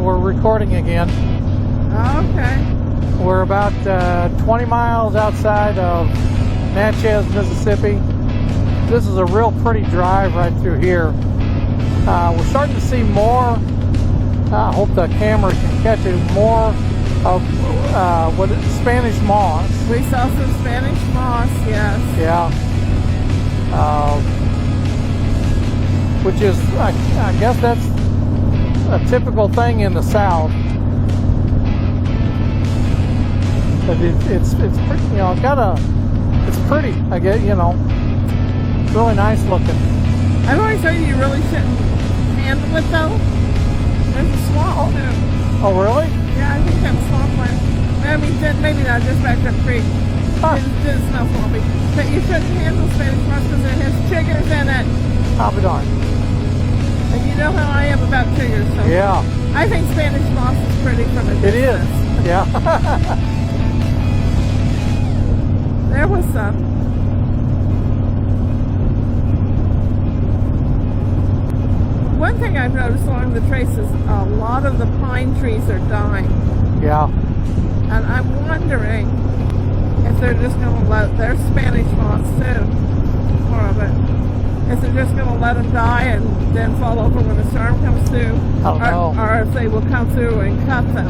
we're recording again. Okay. We're about 20 miles outside of Natchez, Mississippi. This is a real pretty drive right through here. We're starting to see more, I hope the camera can catch it, more of Spanish moss. We saw some Spanish moss, yes. Yeah. Which is, I guess that's a typical thing in the South. But it's pretty, you know, it's pretty. I get, you know, it's really nice looking. I've always heard you really shouldn't handle it though. There's a swamp too. Oh really? Yeah, I think that swamp one. I mean, maybe not just back up creek. It didn't smell swampy. But you shouldn't handle Spanish moss because it has chiggers in it. I'll be darned. And you know how I am about chiggers, so Yeah. I think Spanish moss is pretty from a distance. It is. Yeah. There was some. One thing I've noticed along the traces, a lot of the pine trees are dying. Yeah. And I'm wondering if they're just going to let, there's Spanish moss too, more of it. If they're just going to let them die and then fall over when the storm comes through. I don't know. Or if they will come through and cut them.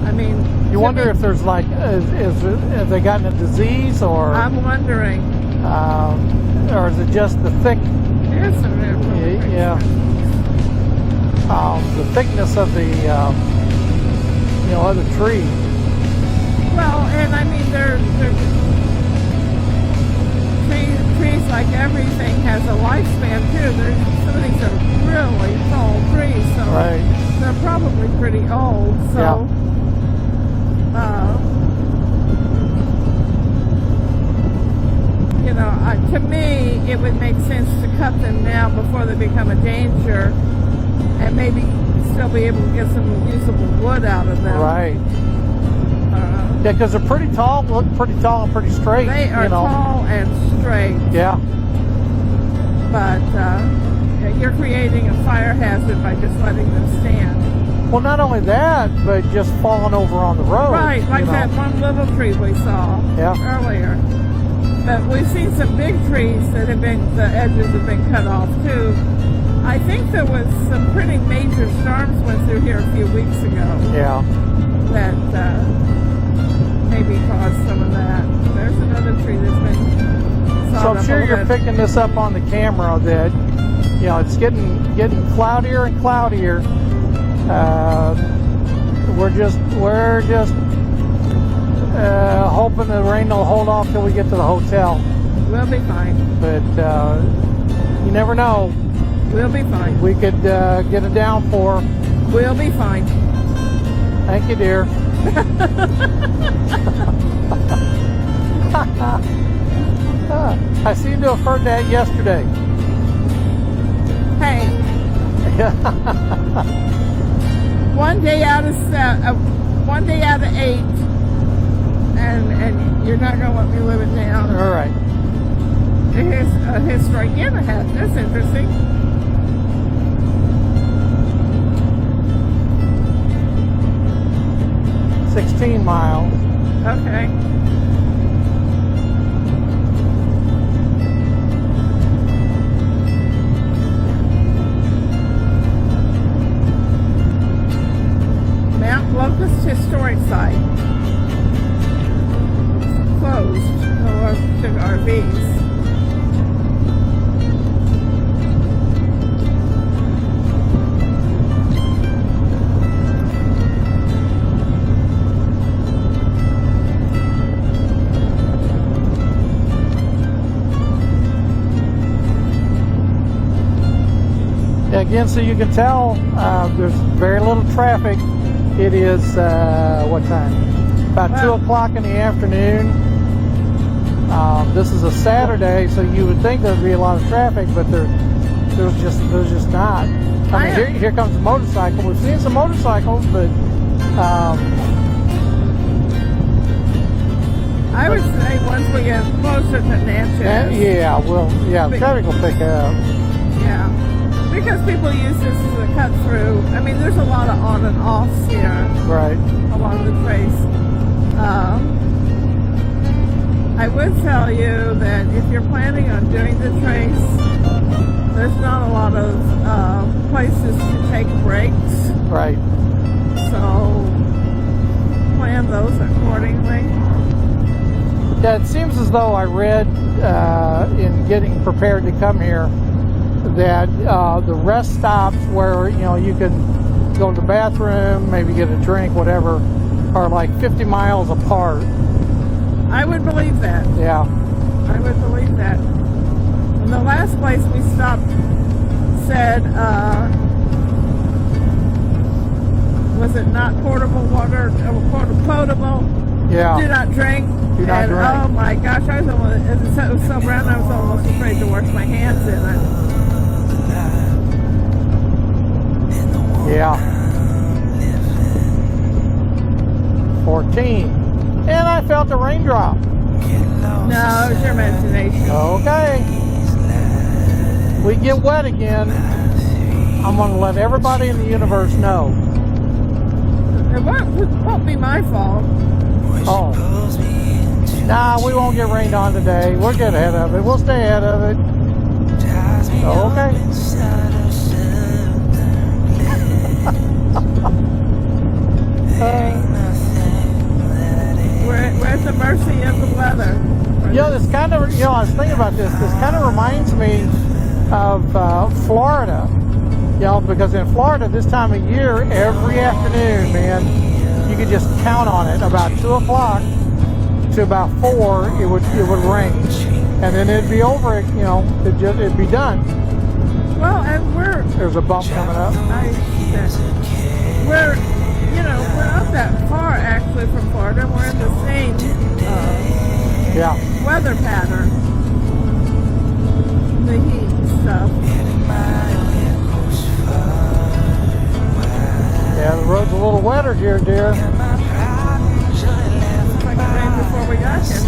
I mean... You wonder if there's like, have they gotten a disease or... I'm wondering. Or is it just the thick... There's some there. Yeah. The thickness of the, you know, other tree. Well, and I mean, they're trees like everything has a lifespan too. Some of these are really tall trees, so right. They're probably pretty old. So, you know, to me, it would make sense to cut them now before they become a danger, and maybe still be able to get some usable wood out of them. Right. Yeah, because they're pretty tall, look pretty tall and pretty straight. They are, you know, tall and straight. Yeah. But you're creating a fire hazard by just letting them stand. Well, not only that, but just falling over on the road. Right, like that one little tree we saw earlier. But we've seen some big trees that have been, the edges have been cut off too. I think there was some pretty major storms went through here a few weeks ago. Yeah. That maybe caused some of that. There's another tree that's been So I'm sure you're picking this up on the camera that, you know, it's getting cloudier and cloudier. We're just hoping the rain will hold off till we get to the hotel. We'll be fine. But you never know. We'll be fine. We could get a downpour. We'll be fine. Thank you, dear. I seem to have heard that yesterday. Hey. One day out of 8, and you're not gonna let me live it down. All right. Here's a historic inn ahead. That's interesting. $16 miles. Okay. Mount Locust Historic Site. It's closed to RVs. Again, so you can tell there's very little traffic. It is, what time? About 2 o'clock in the afternoon. This is a Saturday, so you would think there'd be a lot of traffic, but there's just not. I mean, here comes a motorcycle. We've seen some motorcycles, but I would say once we get closer to Natchez. The traffic will pick up. Yeah. because people use this as a cut through. I mean, there's a lot of on and offs here. Right. Along the trace. I would tell you that if you're planning on doing the trace, there's not a lot of places to take breaks. Right. So plan those accordingly. Yeah, it seems as though I read in getting prepared to come here that the rest stops where you can go to the bathroom, maybe get a drink, whatever, are like 50 miles apart. I would believe that. Yeah. I would believe that. And the last place we stopped said, was it not portable water, potable? Yeah. Do not drink. Do not drink. Oh my gosh, I was almost, it was so brown, I was almost afraid to wash my hands in it. Yeah. 14. And I felt a raindrop. No, it was your imagination. Okay. We get wet again. I'm going to let everybody in the universe know. It won't be my fault. Oh. Nah, we won't get rained on today. We'll get ahead of it. We'll stay ahead of it. Okay. We're at the mercy of the weather. This kind of, I was thinking about this. This kind of reminds me of Florida. Because in Florida this time of year, every afternoon, man, you could just count on it. About 2 o'clock to about 4, it would rain, and then it'd be over. It'd be done. Well, and there's a bump coming up. We're not that far actually from Florida. We're in the same weather pattern. The heat and stuff. Yeah, the road's a little wetter here, dear. Looks like it rained before we got here.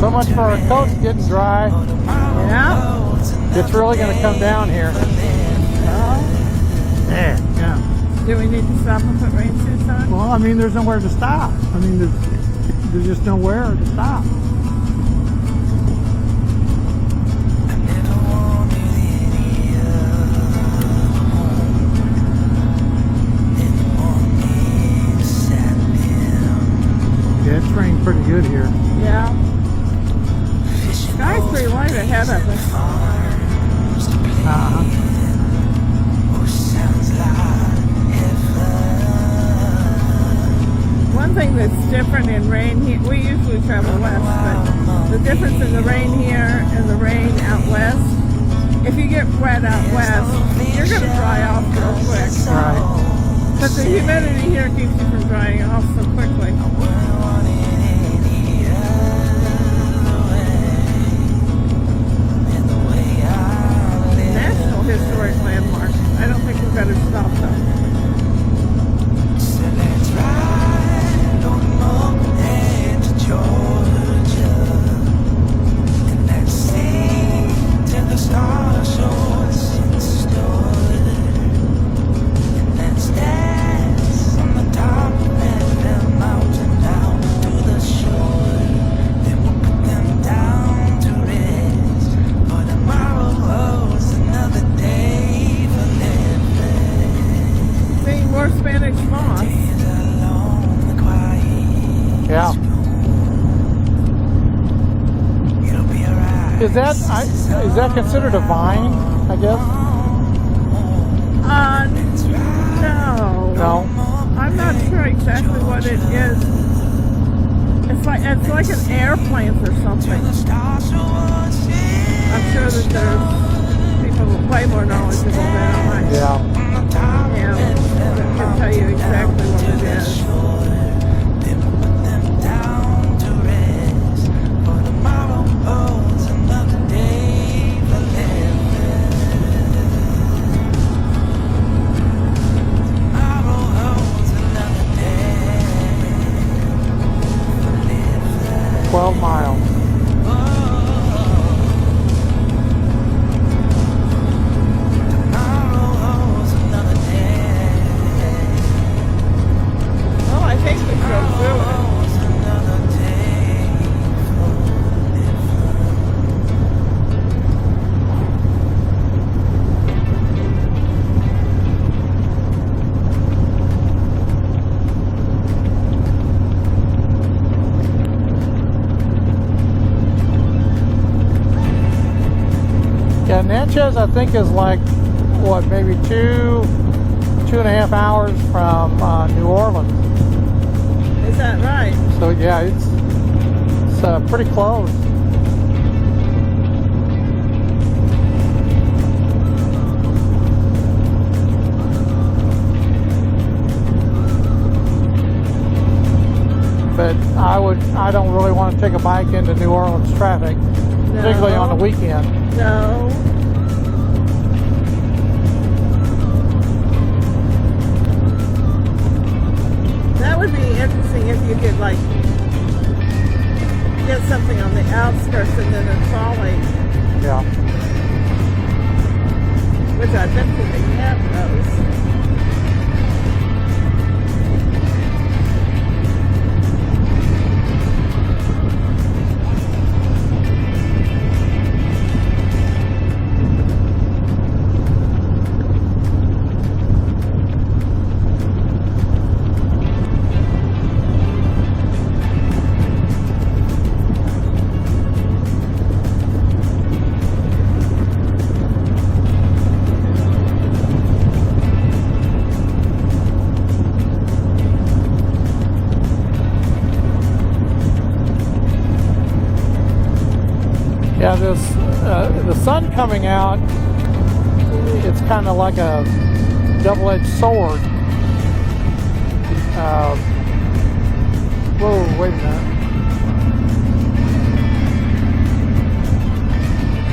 So much for our coats getting dry. Yeah. It's really going to come down here. Yeah. Do we need to stop and put rain suits on? Well, I mean, there's nowhere to stop. I mean, there's just nowhere to stop. Yeah, it's raining pretty good here. Yeah. Sky's pretty light ahead of us. One thing that's different in rain here, we usually travel west, but the difference in the rain here and the rain out west, if you get wet out west, you're going to dry off real quick. Right. But the humidity here keeps you from drying off so quickly. National Historic Landmark. I don't think we better stop though. Spanish moss. Yeah. Is that considered a vine, I guess? No. No. I'm not sure exactly what it is. It's like an airplane or something. I'm sure that there's people way more knowledgeable than I. Yeah. Yeah, that can tell you exactly what it is. 12 miles. Well, I think we drove through it. Yeah, Natchez, I think, is like, what, maybe 2.5 hours from New Orleans. Is that right? So yeah, it's pretty close. But I don't really want to take a bike into New Orleans traffic, particularly on the weekend. No. That would be interesting if you could like get something on the outskirts and then a trolley. Yeah. Which I bet you they have those. Yeah, the sun coming out, it's kind of like a double-edged sword. Whoa, wait a minute.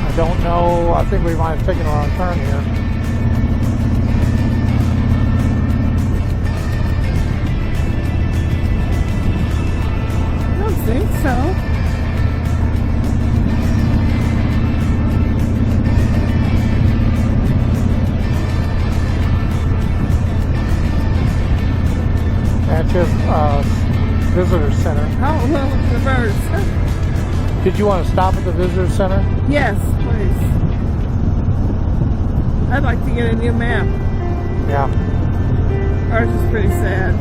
I don't know. I think we might have taken a wrong turn here. I don't think so. Natchez Visitor Center. Oh, well, reverse. Did you want to stop at the Visitor Center? Yes, please. I'd like to get a new map. Yeah. Ours is pretty sad.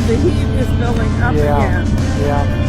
the heat is building up again. Yeah.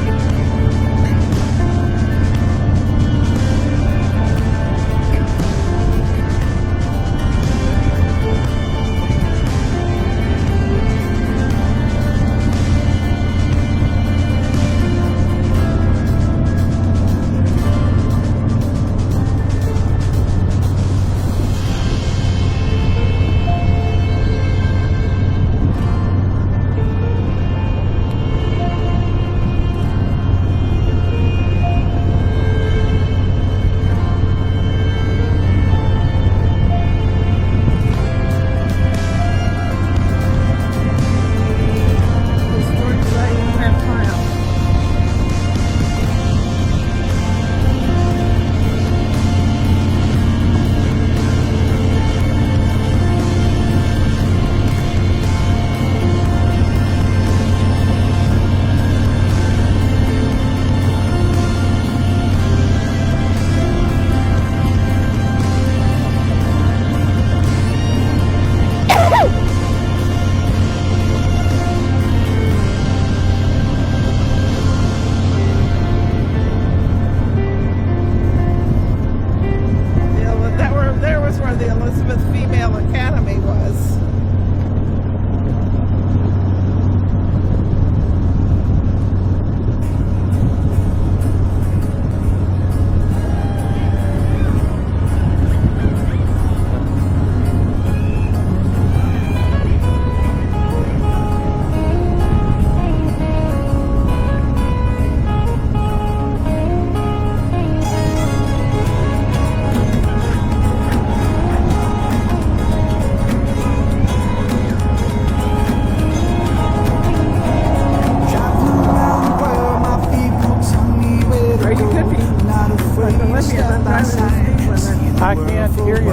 I can't hear you.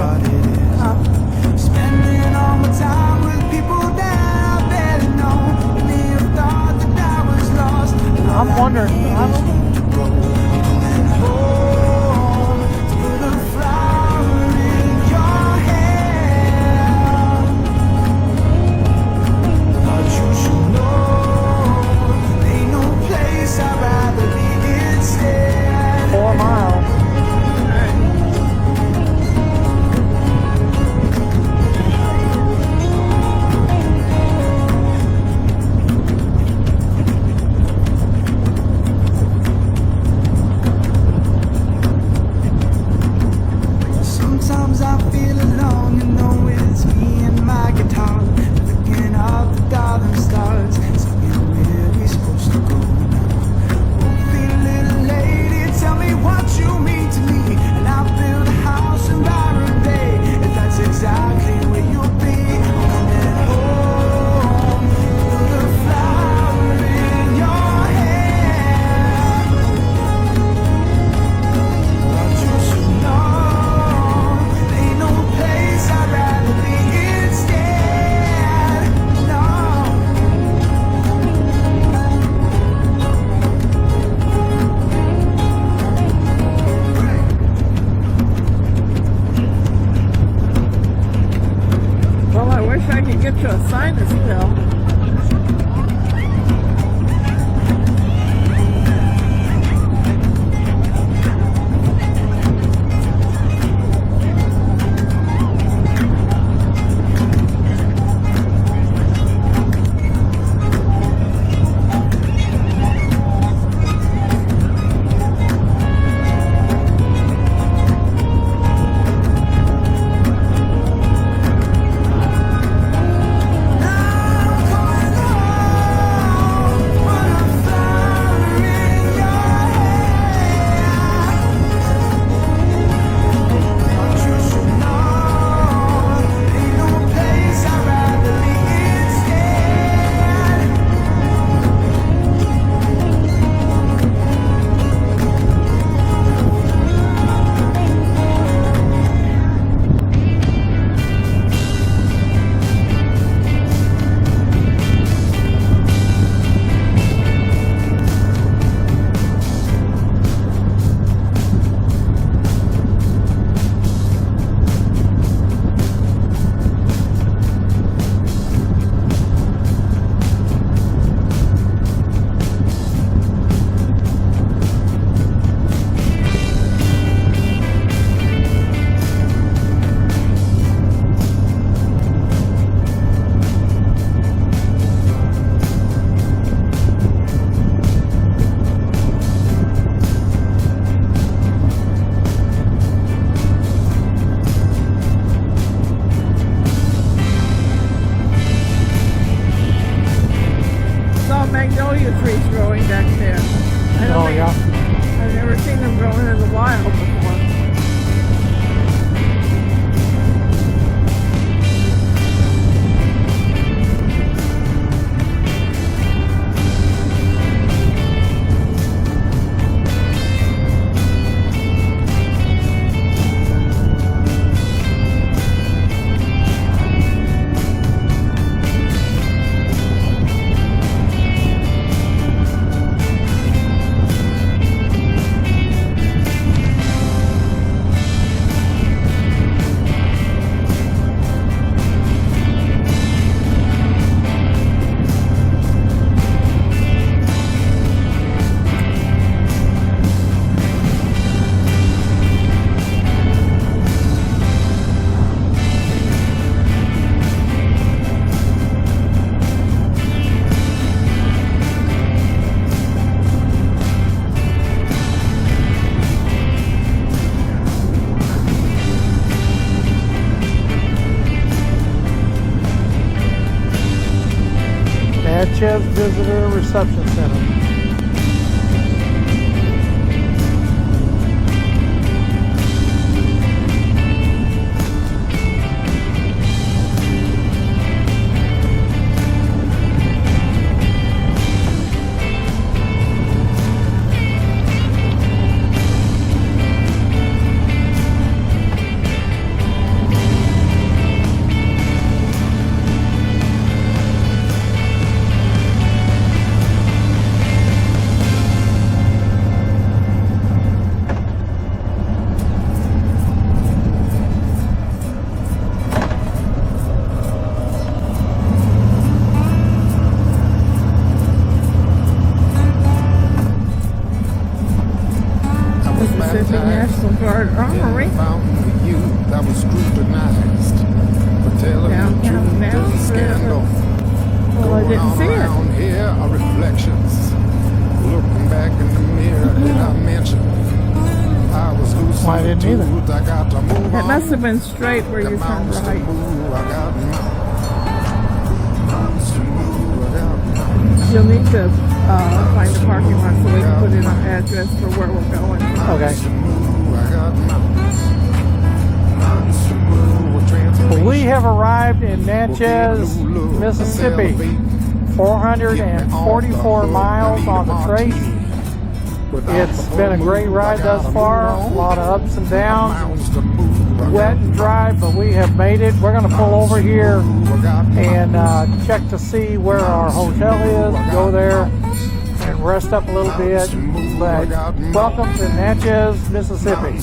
Spending all my time with people that I barely know. Never thought that I was lost. I'm wondering. Put a flower in your hair. But you should know, ain't no place I'd rather be instead. 4 miles. magnolia trees growing back there. I don't Oh, think, yeah. I've never seen them growing in the wild before. Natchez Visitor Reception Center. Mississippi National Guard Armory. That was scrutinized for telling the truth. There's a scandal. Well, I didn't see it. Around here are reflections. Looking back in the mirror, did I mention I was loose? Well, I didn't either. I got to move It on. must have been straight where you turned Mountains to right. move, I got mountains to move, I got mountains. You'll need to find the parking lot so we can put in our address for where we're going. Okay. To move, I got mountains. Mountains to move with transformation. We have arrived in Natchez, Mississippi. 444 miles on the trace. It's been a great ride thus far. A lot of ups and downs, wet and dry, but we have made it. We're going to pull over here and check to see where our hotel is. Go there and rest up a little bit. But welcome to Natchez, Mississippi.